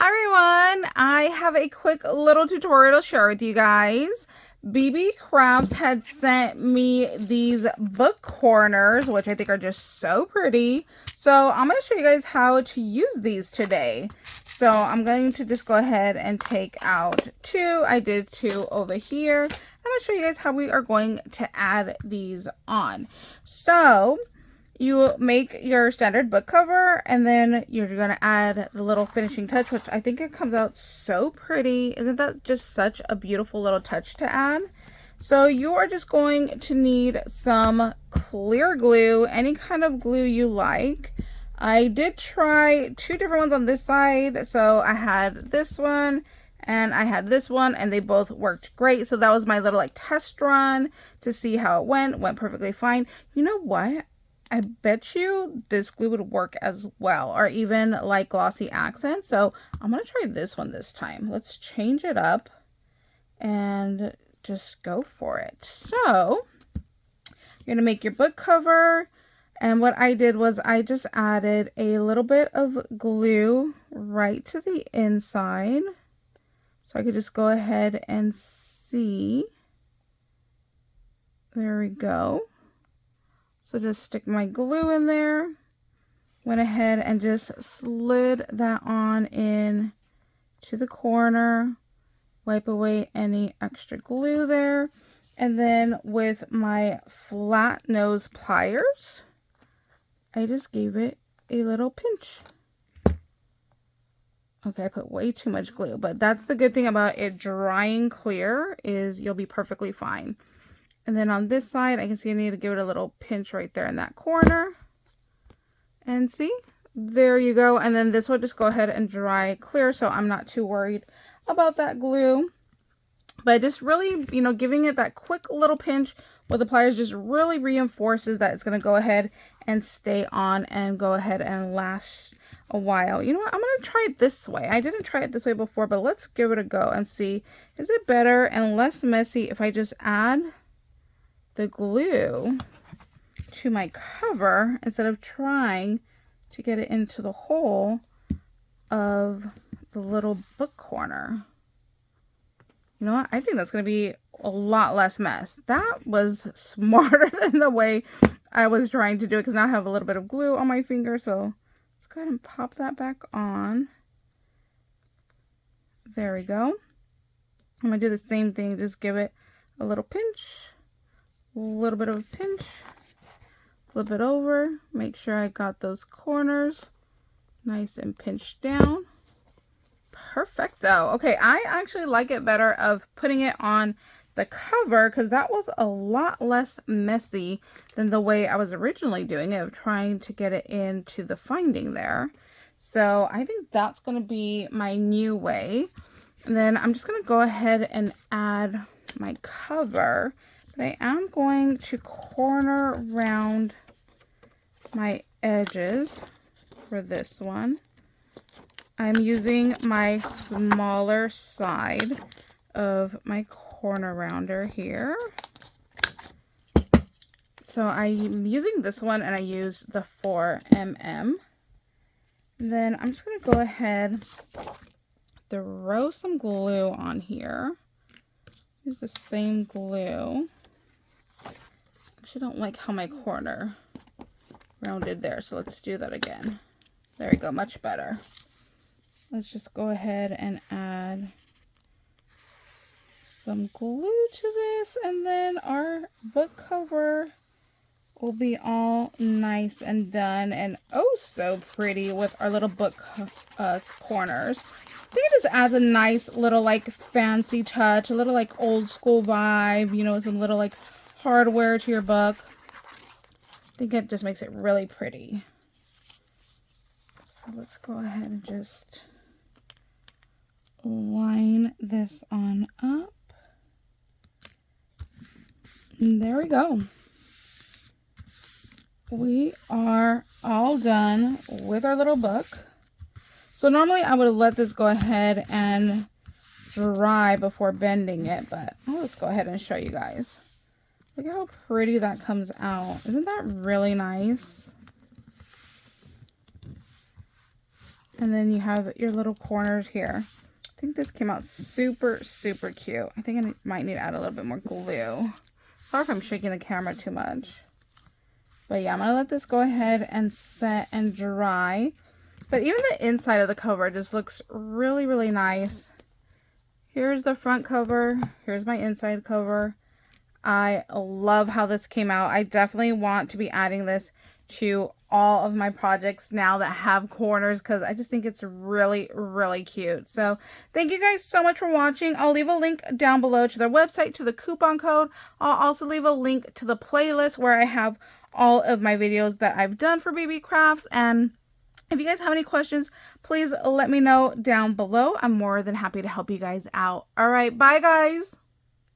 Hi everyone, I have a quick little tutorial to share with you guys. BeeBeeCraft had sent me these book corners, which I think are just so pretty. So I'm going to show you guys how to use these today. So I'm going to just go ahead and take out two. I did two over here. I'm going to show you guys how we are going to add these on. So you make your standard book cover, and then you're going to add the little finishing touch, which I think it comes out so pretty. Isn't that just such a beautiful little touch to add? So you are just going to need some clear glue, any kind of glue you like. I did try two different ones on this side. So I had this one and I had this one, and they both worked great. So that was my little like test run to see how it went perfectly fine. You know what? I bet you this glue would work as well, or even like glossy accents. So I'm going to try this one this time. Let's change it up and just go for it. So you're going to make your book cover. And what I did was I just added a little bit of glue right to the inside. So I could just go ahead and see. There we go. So just stick my glue in there, went ahead and just slid that on in to the corner, wipe away any extra glue there. And then with my flat nose pliers, I just gave it a little pinch. Okay, I put way too much glue, but that's the good thing about it drying clear is you'll be perfectly fine. And then on this side, I can see I need to give it a little pinch right there in that corner. And see, there you go. And then this will just go ahead and dry clear, so I'm not too worried about that glue. But just really, you know, giving it that quick little pinch with the pliers just really reinforces that it's going to go ahead and stay on and go ahead and last a while. You know what? I'm going to try it this way. I didn't try it this way before, but let's give it a go and see. Is it better and less messy if I just add the glue to my cover instead of trying to get it into the hole of the little book corner? You know what? I think that's going to be a lot less mess. That was smarter than the way I was trying to do it, because now I have a little bit of glue on my finger. So let's go ahead and pop that back on. There we go. I'm going to do the same thing. Just give it a little pinch. A little bit of a pinch, flip it over, make sure I got those corners nice and pinched down. Perfecto. Okay, I actually like it better of putting it on the cover, because that was a lot less messy than the way I was originally doing it, of trying to get it into the finding there. So I think that's going to be my new way. And then I'm just going to go ahead and add my cover. I am going to corner around my edges for this one. I'm using my smaller side of my corner rounder here. So I'm using this one, and I used the 4mm. Then I'm just going to go ahead, throw some glue on here. Use the same glue. I don't like how my corner rounded there, so let's do that again. There we go, much better. Let's just go ahead and add some glue to this, and then our book cover will be all nice and done, and oh so pretty with our little book corners. I think it just adds a nice little like fancy touch, a little like old school vibe, you know, some little like hardware to your book. I think it just makes it really pretty. So let's go ahead and just line this on up. And there we go. We are all done with our little book. So normally I would let this go ahead and dry before bending it, but I'll just go ahead and show you guys. Look at how pretty that comes out. Isn't that really nice? And then you have your little corners here. I think this came out super, super cute. I think I might need to add a little bit more glue. Sorry if I'm shaking the camera too much. But yeah, I'm going to let this go ahead and set and dry. But even the inside of the cover just looks really, really nice. Here's the front cover. Here's my inside cover. I love how this came out. I definitely want to be adding this to all of my projects now that have corners, because I just think it's really, really cute. So thank you guys so much for watching. I'll leave a link down below to their website, to the coupon code. I'll also leave a link to the playlist where I have all of my videos that I've done for BeeBeeCrafts. And if you guys have any questions, please let me know down below. I'm more than happy to help you guys out. All right, bye guys.